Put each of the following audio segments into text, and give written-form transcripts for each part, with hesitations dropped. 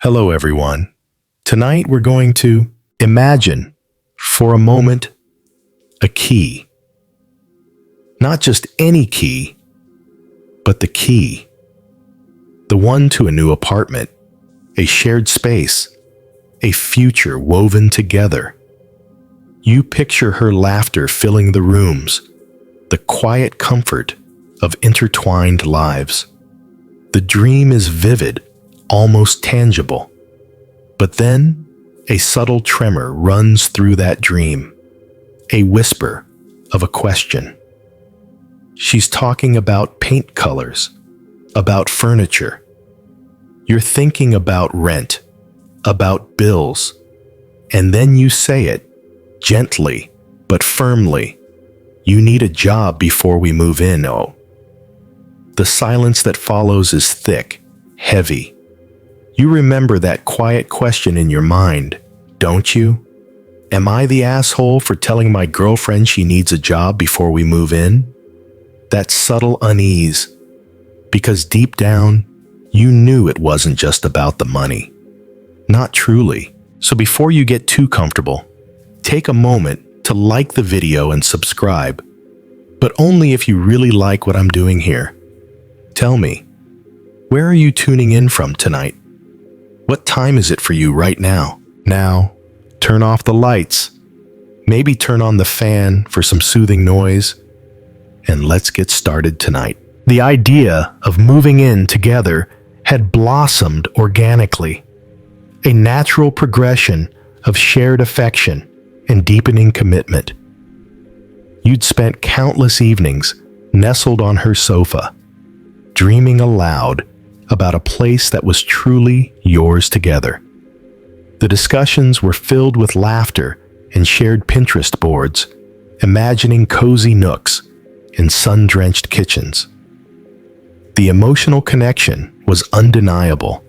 Hello, everyone. Tonight we're going to imagine, for a moment, a key. Not just any key, but the key. The one to a new apartment, a shared space, a future woven together. You picture her laughter filling the rooms, the quiet comfort of intertwined lives. The dream is vivid, almost tangible. But then, a subtle tremor runs through that dream, a whisper of a question. She's talking about paint colors, about furniture. You're thinking about rent, about bills, and then you say it, gently but firmly. You need a job before we move in, oh. The silence that follows is thick, heavy. You remember that quiet question in your mind, don't you? Am I the asshole for telling my girlfriend she needs a job before we move in? That subtle unease, because deep down, you knew it wasn't just about the money. Not truly. So before you get too comfortable, take a moment to like the video and subscribe, but only if you really like what I'm doing here. Tell me, where are you tuning in from tonight? What time is it for you right now? Now, turn off the lights, maybe turn on the fan for some soothing noise, and let's get started tonight. The idea of moving in together had blossomed organically, a natural progression of shared affection and deepening commitment. You'd spent countless evenings nestled on her sofa, dreaming aloud about a place that was truly yours together. The discussions were filled with laughter and shared Pinterest boards, imagining cozy nooks and sun-drenched kitchens. The emotional connection was undeniable,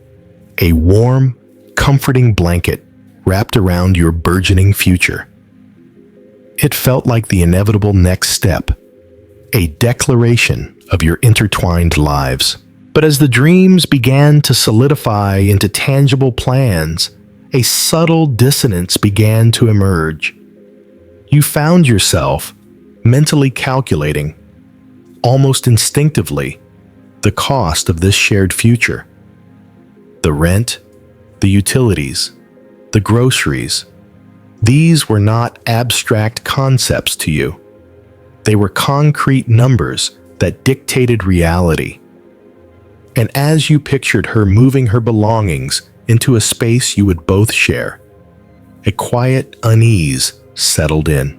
a warm, comforting blanket wrapped around your burgeoning future. It felt like the inevitable next step, a declaration of your intertwined lives. But as the dreams began to solidify into tangible plans, a subtle dissonance began to emerge. You found yourself mentally calculating, almost instinctively, the cost of this shared future. The rent, the utilities, the groceries, these were not abstract concepts to you. They were concrete numbers that dictated reality. And as you pictured her moving her belongings into a space you would both share, a quiet unease settled in.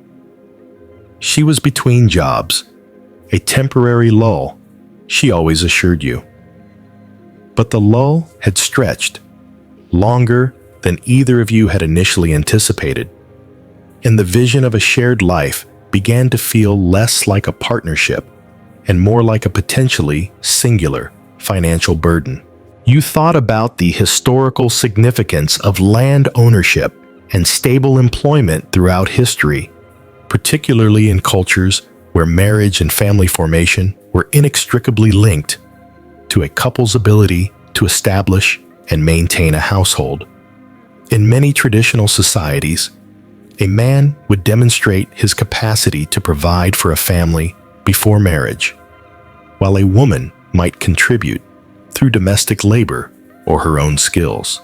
She was between jobs, a temporary lull, she always assured you. But the lull had stretched, longer than either of you had initially anticipated, and the vision of a shared life began to feel less like a partnership and more like a potentially singular financial burden. You thought about the historical significance of land ownership and stable employment throughout history, particularly in cultures where marriage and family formation were inextricably linked to a couple's ability to establish and maintain a household. In many traditional societies, a man would demonstrate his capacity to provide for a family before marriage, while a woman might contribute through domestic labor or her own skills.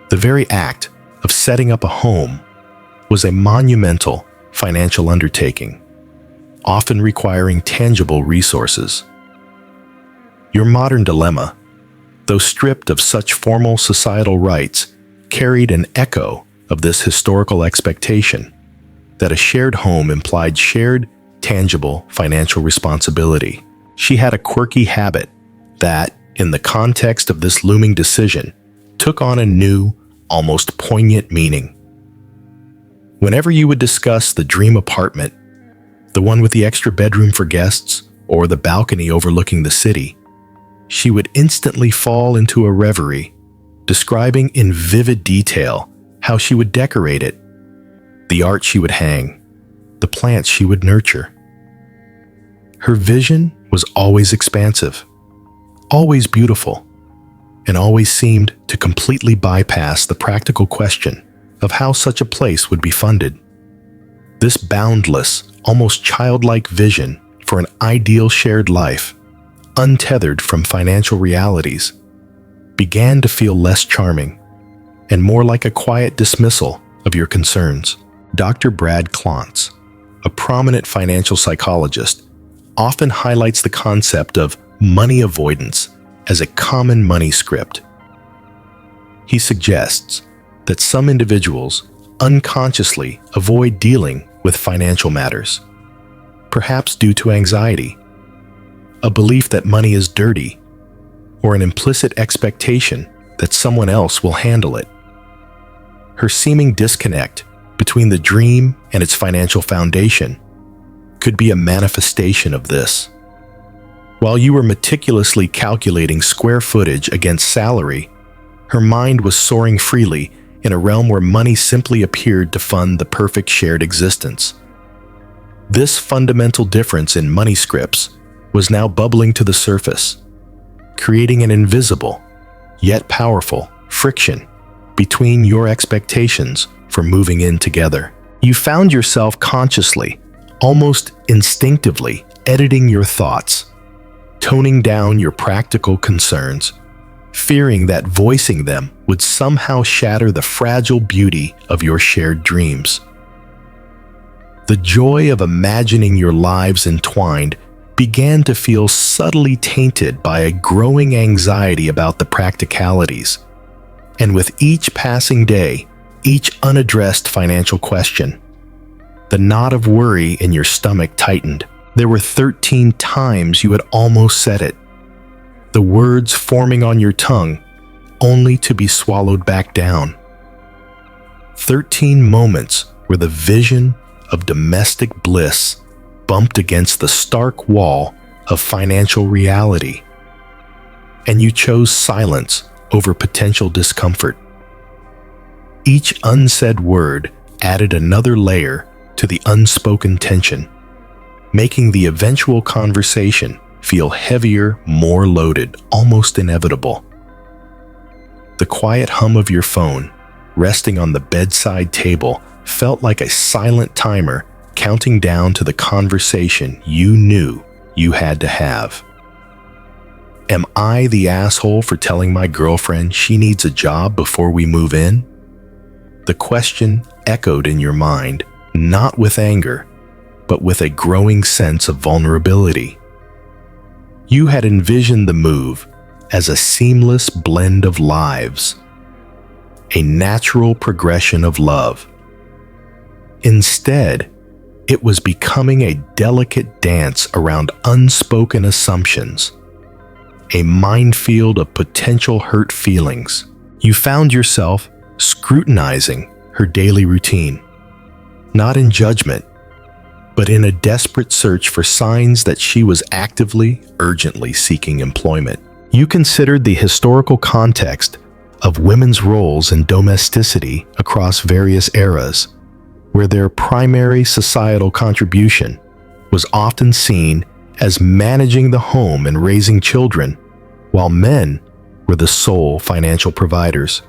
The very act of setting up a home was a monumental financial undertaking, often requiring tangible resources. Your modern dilemma, though stripped of such formal societal rights, carried an echo of this historical expectation that a shared home implied shared, tangible financial responsibility. She had a quirky habit that, in the context of this looming decision, took on a new, almost poignant meaning. Whenever you would discuss the dream apartment, the one with the extra bedroom for guests, or the balcony overlooking the city, she would instantly fall into a reverie, describing in vivid detail how she would decorate it, the art she would hang, the plants she would nurture. Her vision was always expansive, always beautiful, and always seemed to completely bypass the practical question of how such a place would be funded. This boundless, almost childlike vision for an ideal shared life, untethered from financial realities, began to feel less charming and more like a quiet dismissal of your concerns. Dr. Brad Klontz, a prominent financial psychologist, often highlights the concept of money avoidance as a common money script. He suggests that some individuals unconsciously avoid dealing with financial matters, perhaps due to anxiety, a belief that money is dirty, or an implicit expectation that someone else will handle it. Her seeming disconnect between the dream and its financial foundation could be a manifestation of this. While you were meticulously calculating square footage against salary, her mind was soaring freely in a realm where money simply appeared to fund the perfect shared existence. This fundamental difference in money scripts was now bubbling to the surface, creating an invisible, yet powerful, friction between your expectations for moving in together. You found yourself consciously, almost instinctively, editing your thoughts, toning down your practical concerns, fearing that voicing them would somehow shatter the fragile beauty of your shared dreams. The joy of imagining your lives entwined began to feel subtly tainted by a growing anxiety about the practicalities. And with each passing day, each unaddressed financial question, the knot of worry in your stomach tightened. There were 13 times you had almost said it, the words forming on your tongue, only to be swallowed back down. 13 moments where the vision of domestic bliss bumped against the stark wall of financial reality, and you chose silence over potential discomfort. Each unsaid word added another layer to the unspoken tension, making the eventual conversation feel heavier, more loaded, almost inevitable. The quiet hum of your phone, resting on the bedside table, felt like a silent timer counting down to the conversation you knew you had to have. Am I the asshole for telling my girlfriend she needs a job before we move in? The question echoed in your mind, not with anger, but with a growing sense of vulnerability. You had envisioned the move as a seamless blend of lives, a natural progression of love. Instead, it was becoming a delicate dance around unspoken assumptions, a minefield of potential hurt feelings. You found yourself scrutinizing her daily routine, not in judgment, but in a desperate search for signs that she was actively, urgently seeking employment. You considered the historical context of women's roles in domesticity across various eras, where their primary societal contribution was often seen as managing the home and raising children, while men were the sole financial providers.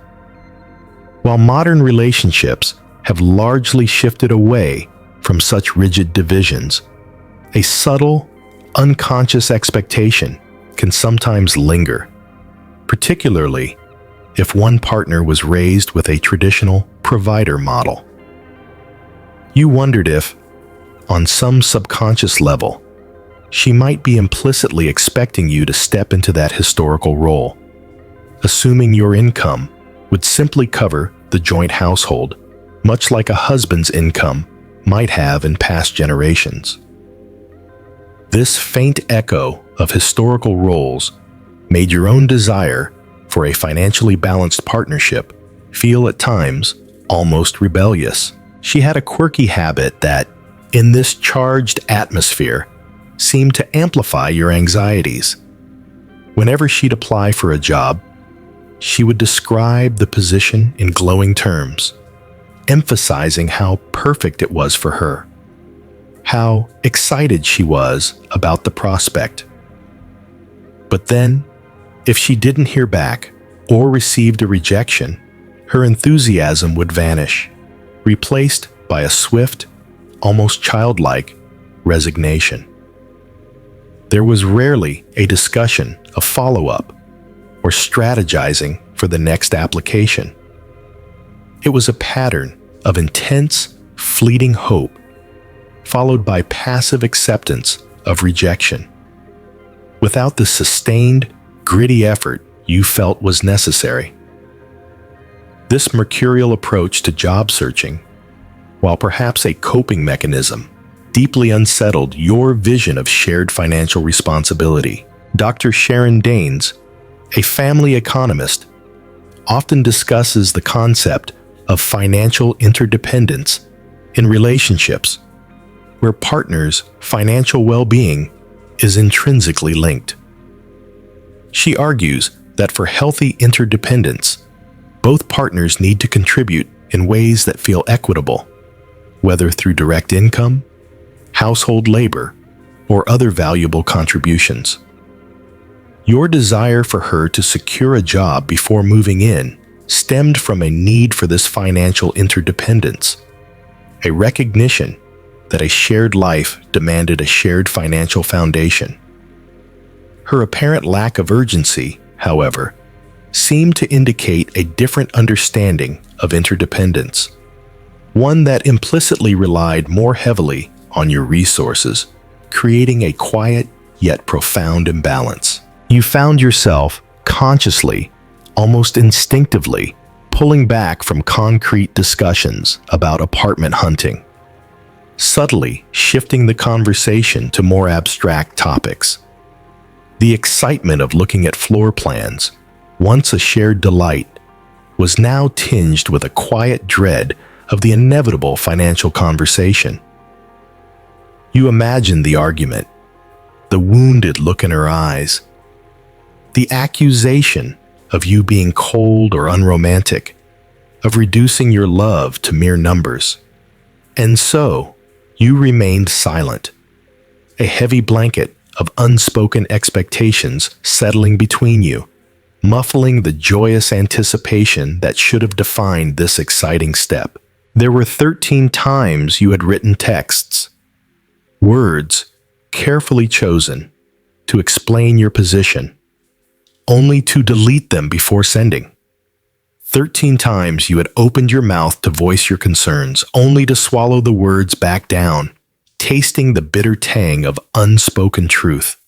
While modern relationships have largely shifted away from such rigid divisions, a subtle, unconscious expectation can sometimes linger, particularly if one partner was raised with a traditional provider model. You wondered if, on some subconscious level, she might be implicitly expecting you to step into that historical role, assuming your income would simply cover the joint household, much like a husband's income might have in past generations. This faint echo of historical roles made your own desire for a financially balanced partnership feel at times almost rebellious. She had a quirky habit that, in this charged atmosphere, seemed to amplify your anxieties. Whenever she'd apply for a job, she would describe the position in glowing terms, emphasizing how perfect it was for her, how excited she was about the prospect. But then, if she didn't hear back, or received a rejection, her enthusiasm would vanish, replaced by a swift, almost childlike resignation. There was rarely a discussion of follow-up or strategizing for the next application. It was a pattern of intense, fleeting hope, followed by passive acceptance of rejection, without the sustained, gritty effort you felt was necessary. This mercurial approach to job searching, while perhaps a coping mechanism, deeply unsettled your vision of shared financial responsibility. Dr. Sharon Daines, a family economist, often discusses the concept of financial interdependence in relationships, where partners' financial well-being is intrinsically linked. She argues that for healthy interdependence, both partners need to contribute in ways that feel equitable, whether through direct income, household labor, or other valuable contributions. Your desire for her to secure a job before moving in stemmed from a need for this financial interdependence, a recognition that a shared life demanded a shared financial foundation. Her apparent lack of urgency, however, seemed to indicate a different understanding of interdependence, one that implicitly relied more heavily on your resources, creating a quiet yet profound imbalance. You found yourself consciously, almost instinctively, pulling back from concrete discussions about apartment hunting, subtly shifting the conversation to more abstract topics. The excitement of looking at floor plans, once a shared delight, was now tinged with a quiet dread of the inevitable financial conversation. You imagined the argument, the wounded look in her eyes, the accusation of you being cold or unromantic, of reducing your love to mere numbers. And so, you remained silent, a heavy blanket of unspoken expectations settling between you, muffling the joyous anticipation that should have defined this exciting step. There were 13 times you had written texts, words carefully chosen to explain your position, only to delete them before sending. 13 times you had opened your mouth to voice your concerns, only to swallow the words back down, tasting the bitter tang of unspoken truth.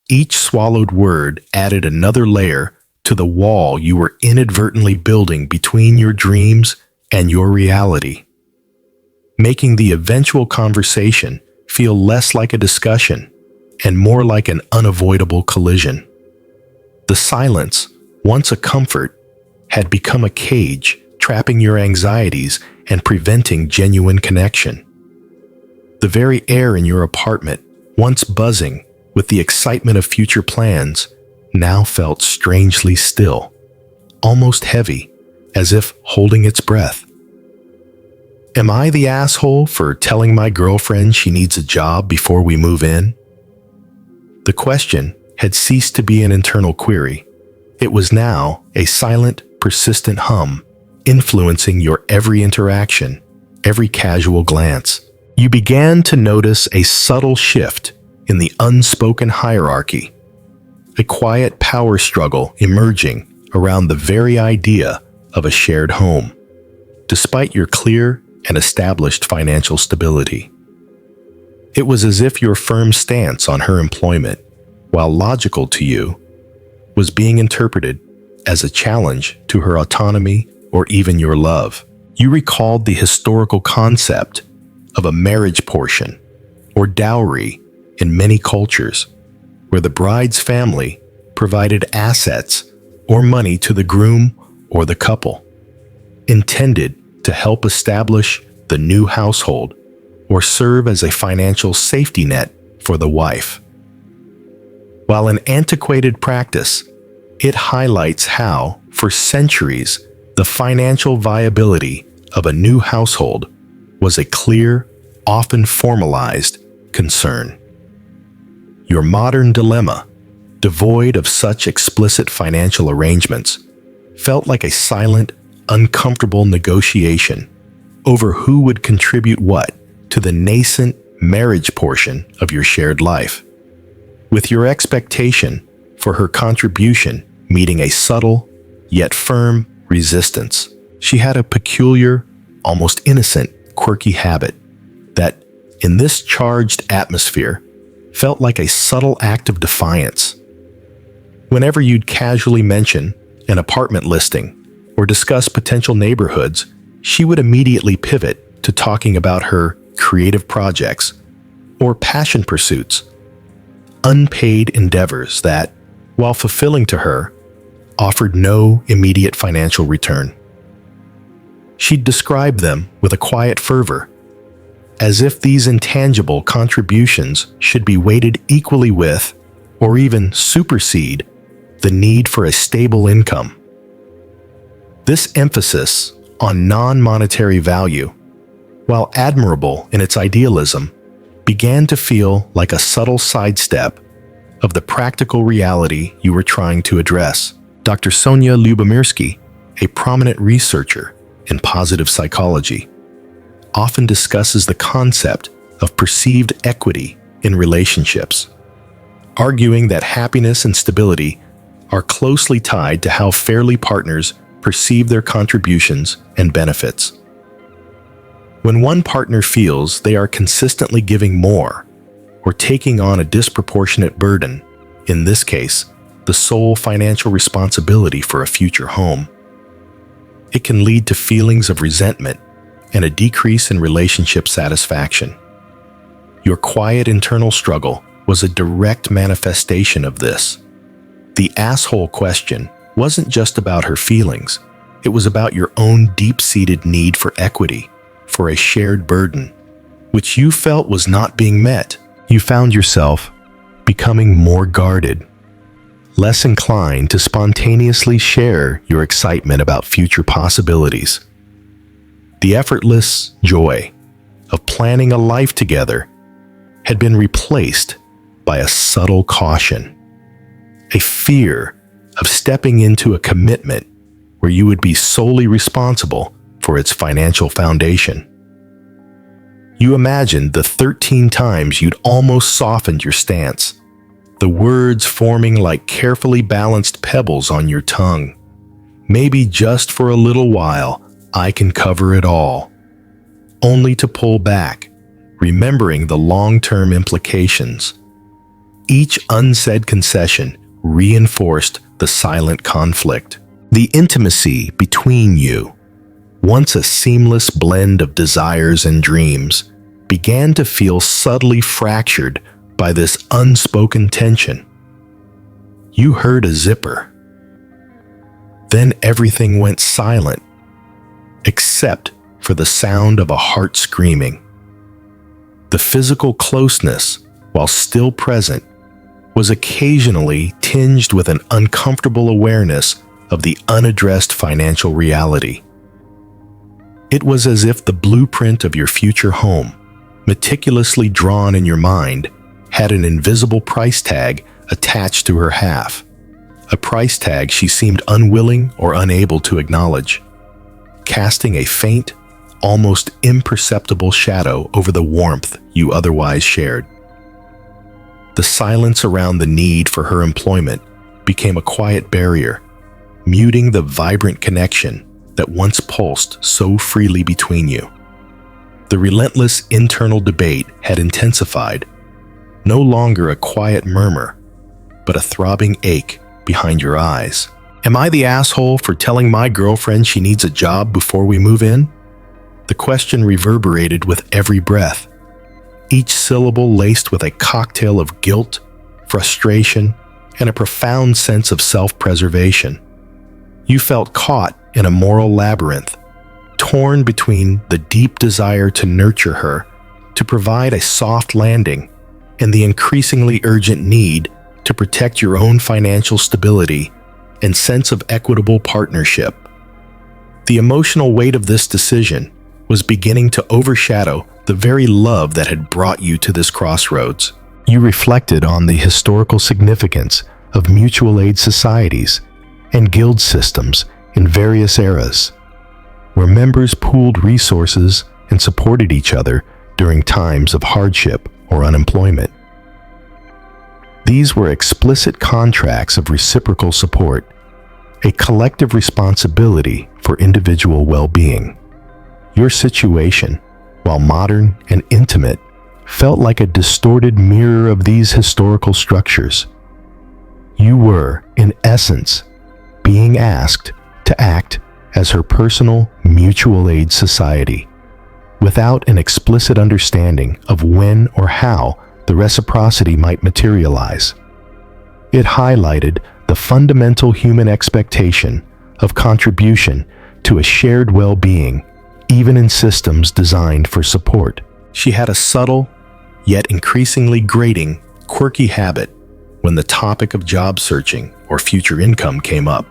Each swallowed word added another layer to the wall you were inadvertently building between your dreams and your reality, making the eventual conversation feel less like a discussion and more like an unavoidable collision. The silence, once a comfort, had become a cage, trapping your anxieties and preventing genuine connection. The very air in your apartment, once buzzing with the excitement of future plans, now felt strangely still, almost heavy, as if holding its breath. Am I the asshole for telling my girlfriend she needs a job before we move in? The question had ceased to be an internal query. It was now a silent, persistent hum, influencing your every interaction, every casual glance. You began to notice a subtle shift in the unspoken hierarchy, a quiet power struggle emerging around the very idea of a shared home, despite your clear and established financial stability. It was as if your firm stance on her employment, while logical to you, was being interpreted as a challenge to her autonomy or even your love. You recalled the historical concept of a marriage portion or dowry in many cultures, where the bride's family provided assets or money to the groom or the couple, intended to help establish the new household or serve as a financial safety net for the wife. While an antiquated practice, it highlights how, for centuries, the financial viability of a new household was a clear, often formalized concern. Your modern dilemma, devoid of such explicit financial arrangements, felt like a silent, uncomfortable negotiation over who would contribute what to the nascent marriage portion of your shared life, with your expectation for her contribution meeting a subtle yet firm resistance. She had a peculiar, almost innocent, quirky habit that, in this charged atmosphere, felt like a subtle act of defiance. Whenever you'd casually mention an apartment listing or discuss potential neighborhoods, she would immediately pivot to talking about her creative projects or passion pursuits, unpaid endeavors that, while fulfilling to her, offered no immediate financial return. She'd describe them with a quiet fervor, as if these intangible contributions should be weighted equally with, or even supersede, the need for a stable income. This emphasis on non-monetary value, while admirable in its idealism, began to feel like a subtle sidestep of the practical reality you were trying to address. Dr. Sonia Lyubomirsky, a prominent researcher in positive psychology, often discusses the concept of perceived equity in relationships, arguing that happiness and stability are closely tied to how fairly partners perceive their contributions and benefits. When one partner feels they are consistently giving more or taking on a disproportionate burden, in this case, the sole financial responsibility for a future home, it can lead to feelings of resentment and a decrease in relationship satisfaction. Your quiet internal struggle was a direct manifestation of this. The asshole question wasn't just about her feelings, it was about your own deep-seated need for equity, for a shared burden, which you felt was not being met. You found yourself becoming more guarded, less inclined to spontaneously share your excitement about future possibilities. The effortless joy of planning a life together had been replaced by a subtle caution, a fear of stepping into a commitment where you would be solely responsible for its financial foundation. You imagined the 13 times you'd almost softened your stance, the words forming like carefully balanced pebbles on your tongue. Maybe just for a little while, I can cover it all. Only to pull back, remembering the long-term implications. Each unsaid concession reinforced the silent conflict. The intimacy between you, once a seamless blend of desires and dreams, began to feel subtly fractured by this unspoken tension. You heard a zipper. Then everything went silent, except for the sound of a heart screaming. The physical closeness, while still present, was occasionally tinged with an uncomfortable awareness of the unaddressed financial reality. It was as if the blueprint of your future home, meticulously drawn in your mind, had an invisible price tag attached to her half, a price tag she seemed unwilling or unable to acknowledge, casting a faint, almost imperceptible shadow over the warmth you otherwise shared. The silence around the need for her employment became a quiet barrier, muting the vibrant connection that once pulsed so freely between you. The relentless internal debate had intensified, no longer a quiet murmur, but a throbbing ache behind your eyes. Am I the asshole for telling my girlfriend she needs a job before we move in? The question reverberated with every breath, each syllable laced with a cocktail of guilt, frustration, and a profound sense of self-preservation. You felt caught in a moral labyrinth, torn between the deep desire to nurture her, to provide a soft landing, and the increasingly urgent need to protect your own financial stability and sense of equitable partnership. The emotional weight of this decision was beginning to overshadow the very love that had brought you to this crossroads. You reflected on the historical significance of mutual aid societies and guild systems in various eras, where members pooled resources and supported each other during times of hardship or unemployment. These were explicit contracts of reciprocal support, a collective responsibility for individual well-being. Your situation, while modern and intimate, felt like a distorted mirror of these historical structures. You were, in essence, being asked to act as her personal mutual aid society, without an explicit understanding of when or how the reciprocity might materialize. It highlighted the fundamental human expectation of contribution to a shared well-being, even in systems designed for support. She had a subtle, yet increasingly grating, quirky habit when the topic of job searching or future income came up.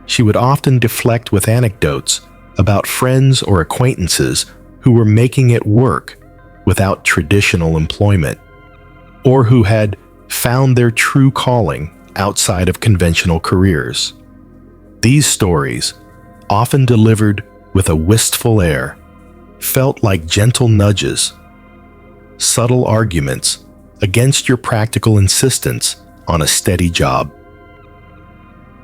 She would often deflect with anecdotes about friends or acquaintances who were making it work without traditional employment, or who had found their true calling outside of conventional careers. These stories, often delivered with a wistful air, felt like gentle nudges, subtle arguments against your practical insistence on a steady job.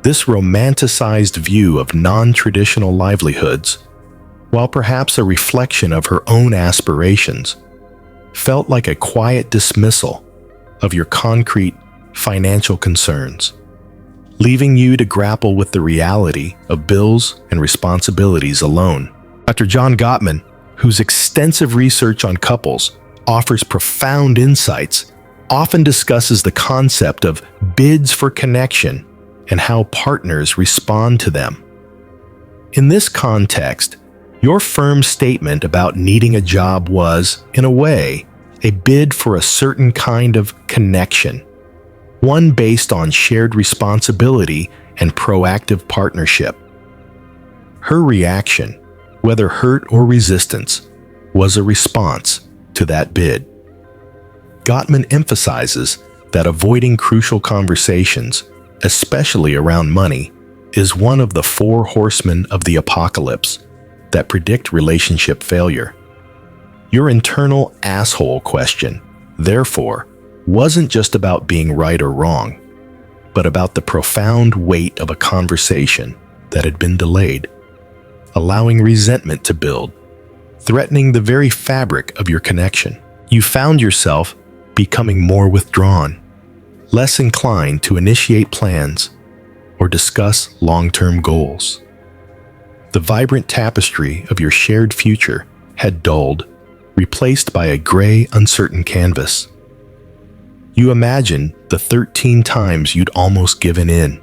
This romanticized view of non-traditional livelihoods, while perhaps a reflection of her own aspirations, felt like a quiet dismissal of your concrete financial concerns, leaving you to grapple with the reality of bills and responsibilities alone. Dr. John Gottman, whose extensive research on couples offers profound insights, often discusses the concept of bids for connection and how partners respond to them. In this context, your firm's statement about needing a job was, in a way, a bid for a certain kind of connection, one based on shared responsibility and proactive partnership. Her reaction, whether hurt or resistance, was a response to that bid. Gottman emphasizes that avoiding crucial conversations, especially around money, is one of the four horsemen of the apocalypse that predict relationship failure. Your internal asshole question, therefore, wasn't just about being right or wrong, but about the profound weight of a conversation that had been delayed, allowing resentment to build, threatening the very fabric of your connection. You found yourself becoming more withdrawn, less inclined to initiate plans or discuss long-term goals. The vibrant tapestry of your shared future had dulled, replaced by a gray, uncertain canvas. You imagined the 13 times you'd almost given in,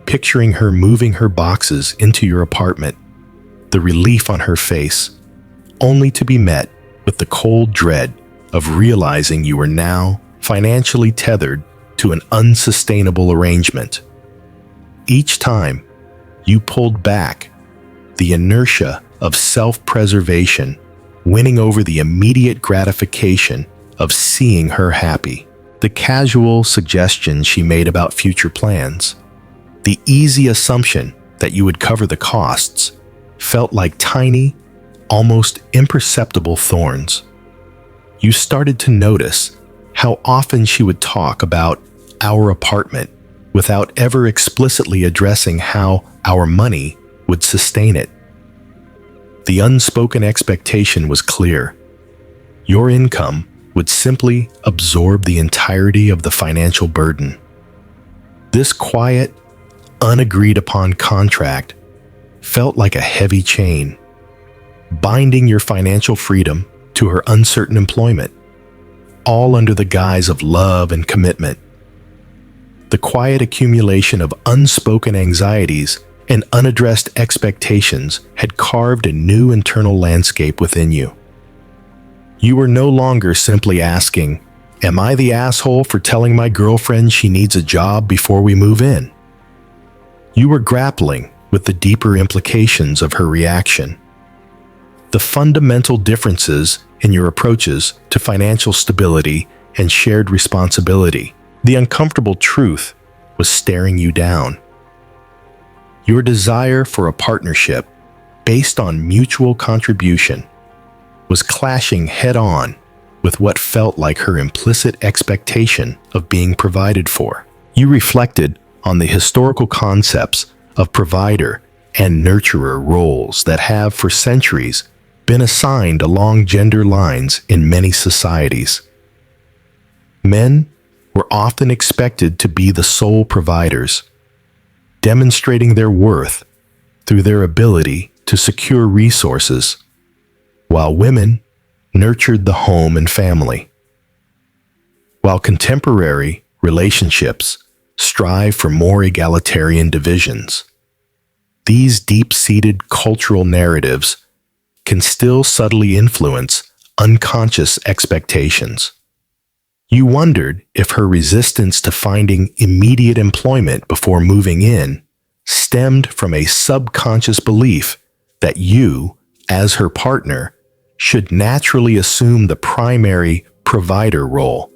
picturing her moving her boxes into your apartment, the relief on her face, only to be met with the cold dread of realizing you were now financially tethered to an unsustainable arrangement. Each time you pulled back, the inertia of self-preservation winning over the immediate gratification of seeing her happy. The casual suggestions she made about future plans, the easy assumption that you would cover the costs, felt like tiny, almost imperceptible thorns. You started to notice how often she would talk about our apartment without ever explicitly addressing how our money would sustain it. The unspoken expectation was clear. Your income would simply absorb the entirety of the financial burden. This quiet, unagreed-upon contract felt like a heavy chain, binding your financial freedom to her uncertain employment, all under the guise of love and commitment. The quiet accumulation of unspoken anxieties and unaddressed expectations had carved a new internal landscape within you. You were no longer simply asking, "Am I the asshole for telling my girlfriend she needs a job before we move in?" You were grappling with the deeper implications of her reaction. The fundamental differences in your approaches to financial stability and shared responsibility. The uncomfortable truth was staring you down. Your desire for a partnership based on mutual contribution was clashing head-on with what felt like her implicit expectation of being provided for. You reflected on the historical concepts of provider and nurturer roles that have for centuries been assigned along gender lines in many societies. Men were often expected to be the sole providers, demonstrating their worth through their ability to secure resources, while women nurtured the home and family. While contemporary relationships strive for more egalitarian divisions, these deep-seated cultural narratives can still subtly influence unconscious expectations. You wondered if her resistance to finding immediate employment before moving in stemmed from a subconscious belief that you, as her partner, should naturally assume the primary provider role,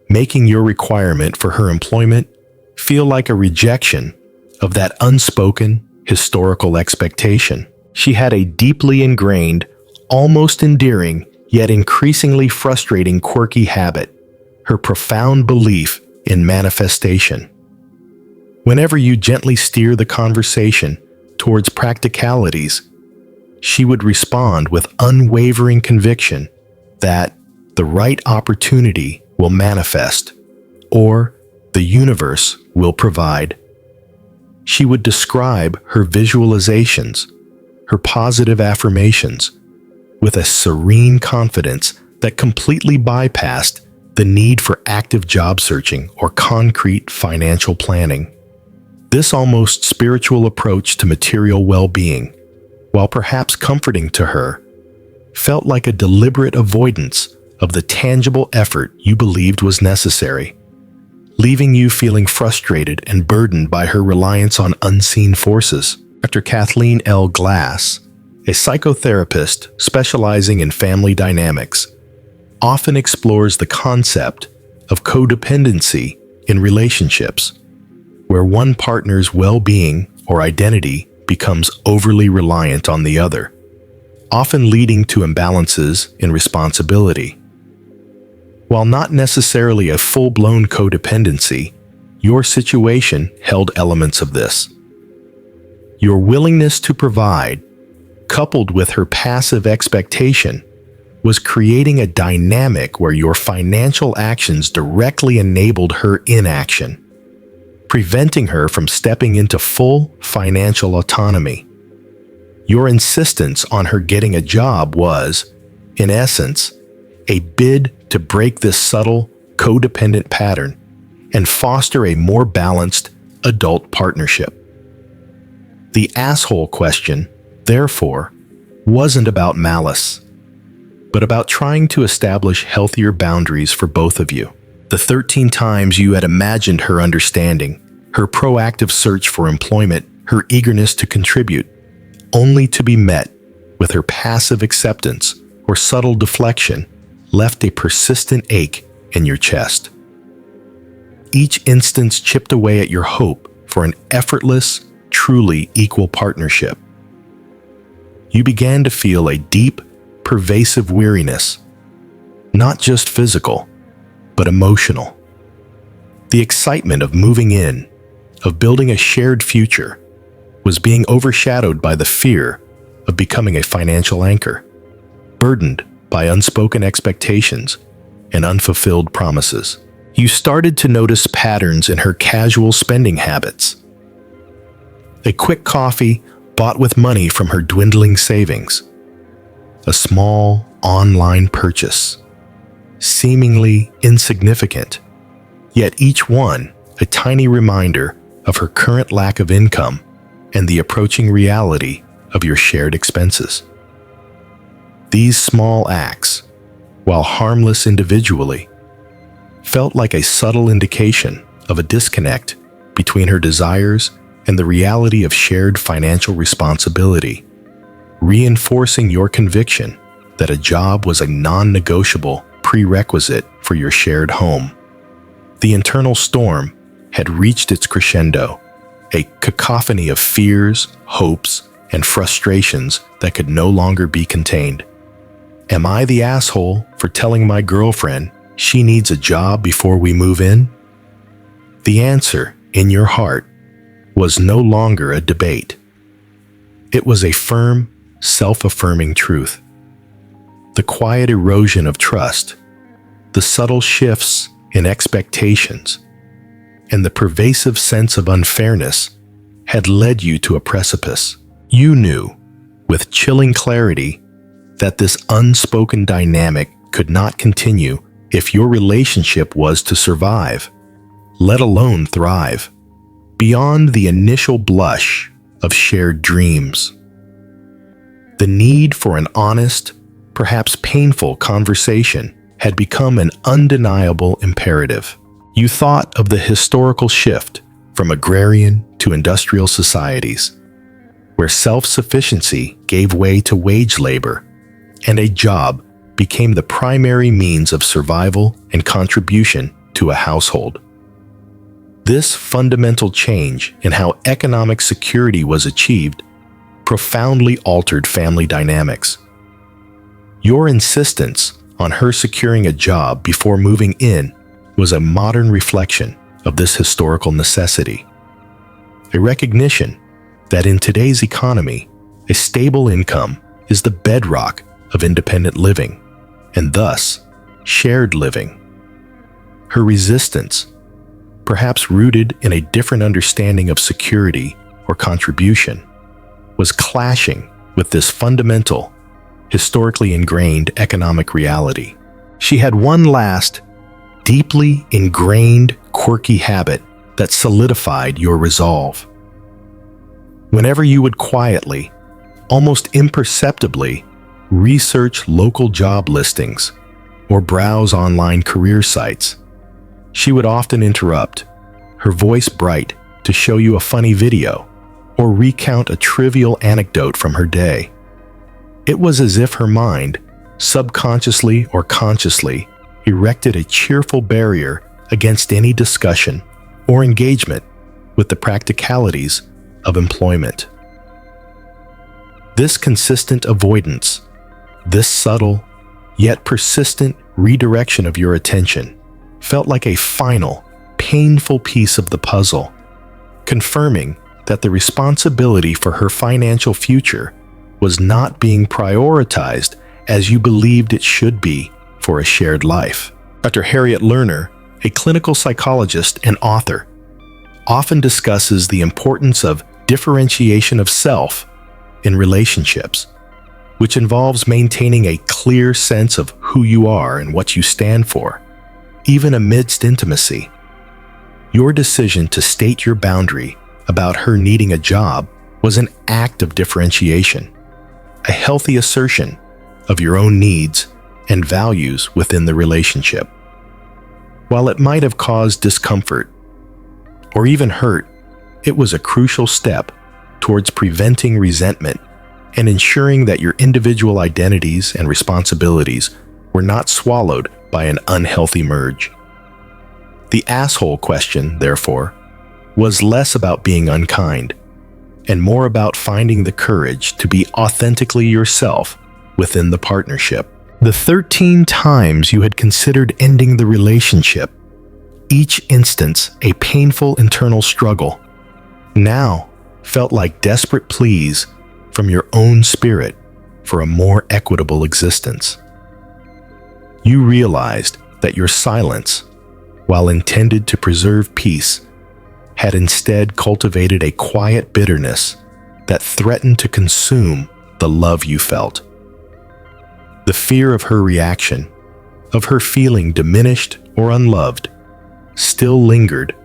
making your requirement for her employment feel like a rejection of that unspoken historical expectation. She had a deeply ingrained, almost endearing, yet increasingly frustrating quirky habit: her profound belief in manifestation. Whenever you gently steer the conversation towards practicalities, she would respond with unwavering conviction that the right opportunity will manifest, or the universe will provide. She would describe her visualizations, her positive affirmations, with a serene confidence that completely bypassed the need for active job searching or concrete financial planning. This almost spiritual approach to material well-being, while perhaps comforting to her, felt like a deliberate avoidance of the tangible effort you believed was necessary, leaving you feeling frustrated and burdened by her reliance on unseen forces. Dr. Kathleen L. Glass, a psychotherapist specializing in family dynamics, often explores the concept of codependency in relationships, where one partner's well-being or identity becomes overly reliant on the other, often leading to imbalances in responsibility. While not necessarily a full-blown codependency, your situation held elements of this. Your willingness to provide, coupled with her passive expectation, was creating a dynamic where your financial actions directly enabled her inaction, preventing her from stepping into full financial autonomy. Your insistence on her getting a job was, in essence, a bid to break this subtle, codependent pattern and foster a more balanced adult partnership. The asshole question, therefore, wasn't about malice, but about trying to establish healthier boundaries for both of you. The 13 times you had imagined her understanding, her proactive search for employment, her eagerness to contribute, only to be met with her passive acceptance or subtle deflection, left a persistent ache in your chest. Each instance chipped away at your hope for an effortless, truly equal partnership. You began to feel a deep, pervasive weariness, not just physical, but emotional. The excitement of moving in, of building a shared future, was being overshadowed by the fear of becoming a financial anchor, burdened by unspoken expectations and unfulfilled promises. You started to notice patterns in her casual spending habits. A quick coffee bought with money from her dwindling savings. A small online purchase, seemingly insignificant, yet each one a tiny reminder of her current lack of income and the approaching reality of your shared expenses. These small acts, while harmless individually, felt like a subtle indication of a disconnect between her desires and the reality of shared financial responsibility, reinforcing your conviction that a job was a non-negotiable prerequisite for your shared home. The internal storm had reached its crescendo, a cacophony of fears, hopes, and frustrations that could no longer be contained. Am I the asshole for telling my girlfriend she needs a job before we move in? The answer, in your heart, was no longer a debate. It was a firm, self-affirming truth. The quiet erosion of trust, the subtle shifts in expectations, and the pervasive sense of unfairness had led you to a precipice. You knew, with chilling clarity, that this unspoken dynamic could not continue if your relationship was to survive, let alone thrive, beyond the initial blush of shared dreams. The need for an honest, perhaps painful conversation had become an undeniable imperative. You thought of the historical shift from agrarian to industrial societies, where self-sufficiency gave way to wage labor, and a job became the primary means of survival and contribution to a household. This fundamental change in how economic security was achieved profoundly altered family dynamics. Your insistence on her securing a job before moving in was a modern reflection of this historical necessity, a recognition that in today's economy, a stable income is the bedrock of independent living, and thus shared living. Her resistance, perhaps rooted in a different understanding of security or contribution, was clashing with this fundamental, historically ingrained economic reality. She had one last, deeply ingrained, quirky habit that solidified your resolve. Whenever you would quietly, almost imperceptibly, research local job listings or browse online career sites, she would often interrupt, her voice bright, to show you a funny video or recount a trivial anecdote from her day. It was as if her mind, subconsciously or consciously, erected a cheerful barrier against any discussion or engagement with the practicalities of employment. This consistent avoidance, this subtle yet persistent redirection of your attention, felt like a final, painful piece of the puzzle, confirming that the responsibility for her financial future was not being prioritized as you believed it should be for a shared life. Dr. Harriet Lerner, a clinical psychologist and author, often discusses the importance of differentiation of self in relationships, which involves maintaining a clear sense of who you are and what you stand for, even amidst intimacy. Your decision to state your boundary about her needing a job was an act of differentiation, a healthy assertion of your own needs and values within the relationship. While it might have caused discomfort or even hurt, it was a crucial step towards preventing resentment and ensuring that your individual identities and responsibilities were not swallowed by an unhealthy merge. The asshole question, therefore, was less about being unkind and more about finding the courage to be authentically yourself within the partnership. The 13 times you had considered ending the relationship, each instance a painful internal struggle, now felt like desperate pleas from your own spirit for a more equitable existence. You realized that your silence, while intended to preserve peace, had instead cultivated a quiet bitterness that threatened to consume the love you felt. The fear of her reaction, of her feeling diminished or unloved, still lingered,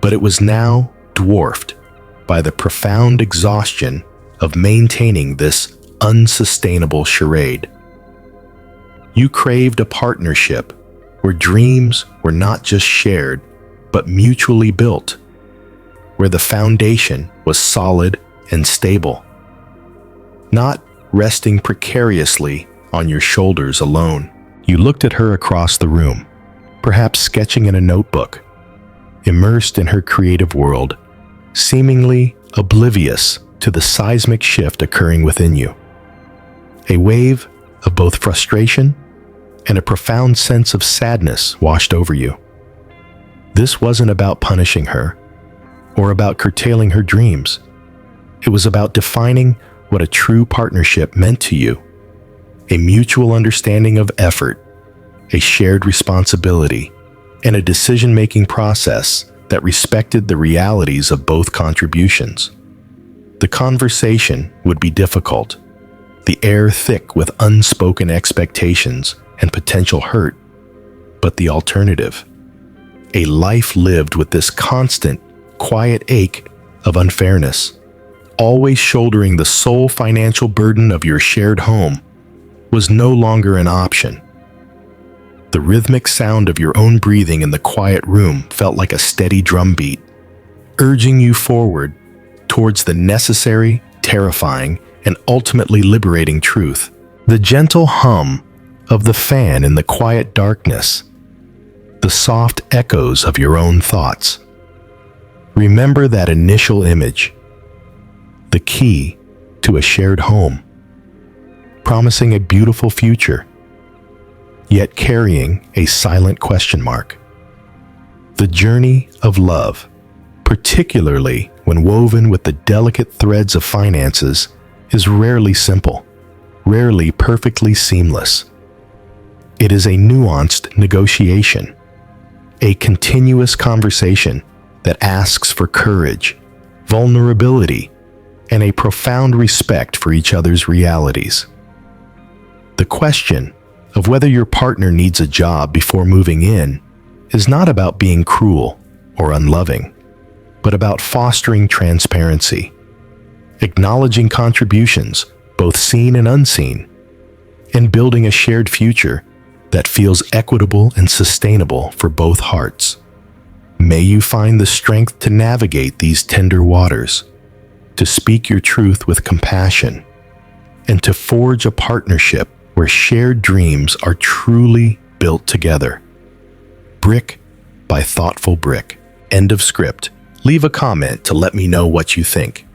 but it was now dwarfed by the profound exhaustion of maintaining this unsustainable charade. You craved a partnership where dreams were not just shared, but mutually built, where the foundation was solid and stable, not resting precariously on your shoulders alone. You looked at her across the room, perhaps sketching in a notebook, immersed in her creative world, seemingly oblivious to the seismic shift occurring within you. A wave of both frustration and a profound sense of sadness washed over you. This wasn't about punishing her or about curtailing her dreams. It was about defining what a true partnership meant to you. A mutual understanding of effort, a shared responsibility, and a decision-making process that respected the realities of both contributions. The conversation would be difficult, the air thick with unspoken expectations and potential hurt, but the alternative, a life lived with this constant, quiet ache of unfairness, always shouldering the sole financial burden of your shared home, was no longer an option. The rhythmic sound of your own breathing in the quiet room felt like a steady drumbeat, urging you forward towards the necessary, terrifying, and ultimately liberating truth. The gentle hum of the fan in the quiet darkness, the soft echoes of your own thoughts. Remember that initial image, the key to a shared home, promising a beautiful future, yet carrying a silent question mark. The journey of love, particularly when woven with the delicate threads of finances, is rarely simple, rarely perfectly seamless. It is a nuanced negotiation, a continuous conversation that asks for courage, vulnerability, and a profound respect for each other's realities. The question of whether your partner needs a job before moving in is not about being cruel or unloving, but about fostering transparency, acknowledging contributions, both seen and unseen, and building a shared future that feels equitable and sustainable for both hearts. May you find the strength to navigate these tender waters, to speak your truth with compassion, and to forge a partnership where shared dreams are truly built together, brick by thoughtful brick. End of script. Leave a comment to let me know what you think.